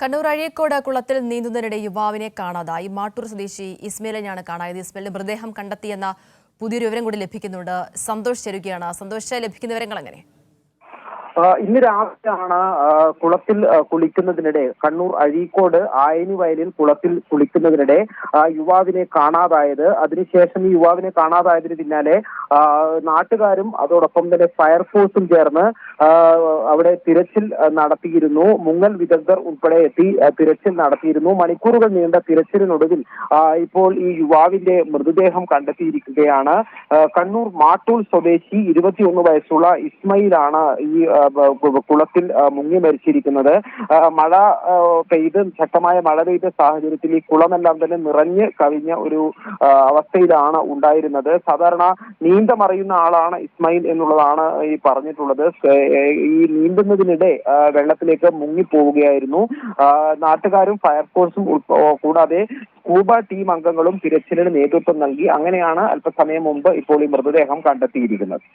കണ്ണൂർ അഴീക്കോട് കുളത്തിൽ നീന്തുന്നതിനിടെ യുവാവിനെ കാണാതായി. മാട്ടൂർ സ്വദേശി ഇസ്മയിലിനെയാണ് കാണായത്. ഇസ്മയിലിന്റെ മൃതദേഹം കണ്ടെത്തിയെന്ന പുതിയൊരു വിവരം കൂടി ലഭിക്കുന്നുണ്ട്. സന്തോഷ് ചേരുകയാണ്. സന്തോഷ്, ലഭിക്കുന്ന വിവരങ്ങൾ എങ്ങനെ? ഇന്ന് രാവിലെയാണ് കുളത്തിൽ കുളിക്കുന്നതിനിടെ കണ്ണൂർ അഴീക്കോട് ആയനി വയലിൽ കുളത്തിൽ കുളിക്കുന്നതിനിടെ യുവാവിനെ കാണാതായത്. അതിനുശേഷം ഈ യുവാവിനെ കാണാതായതിന് പിന്നാലെ നാട്ടുകാരും അതോടൊപ്പം തന്നെ ഫയർഫോഴ്സും ചേർന്ന് അവിടെ തിരച്ചിൽ നടത്തിയിരുന്നു. മുങ്ങൽ വിദഗ്ധർ ഉൾപ്പെടെ എത്തി തിരച്ചിൽ നടത്തിയിരുന്നു. മണിക്കൂറുകൾ നീണ്ട തിരച്ചിലിനൊടുവിൽ ഇപ്പോൾ ഈ യുവാവിന്റെ മൃതദേഹം കണ്ടെത്തിയിരിക്കുകയാണ്. കണ്ണൂർ മാട്ടൂർ സ്വദേശി 21 വയസ്സുള്ള ഇസ്മയിലാണ് ഈ കുളത്തിൽ മുങ്ങി മരിച്ചിരിക്കുന്നത്. മഴ പെയ്ത് ശക്തമായ മഴ പെയ്ത സാഹചര്യത്തിൽ ഈ കുളമെല്ലാം തന്നെ നിറഞ്ഞ് കവിഞ്ഞ ഒരു അവസ്ഥയിലാണ് ഉണ്ടായിരുന്നത്. സാധാരണ നീന്തമറിയുന്ന ആളാണ് ഇസ്മയിൽ എന്നുള്ളതാണ് ഈ പറഞ്ഞിട്ടുള്ളത്. ഈ നീന്തുന്നതിനിടെ വെള്ളത്തിലേക്ക് മുങ്ങിപ്പോവുകയായിരുന്നു. നാട്ടുകാരും ഫയർഫോഴ്സും കൂടാതെ സ്കൂബ ടീം അംഗങ്ങളും തിരച്ചിലിന് നേതൃത്വം നൽകി. അങ്ങനെയാണ് അല്പസമയം മുമ്പ് ഇപ്പോൾ ഈ മൃതദേഹം കണ്ടെത്തിയിരിക്കുന്നത്.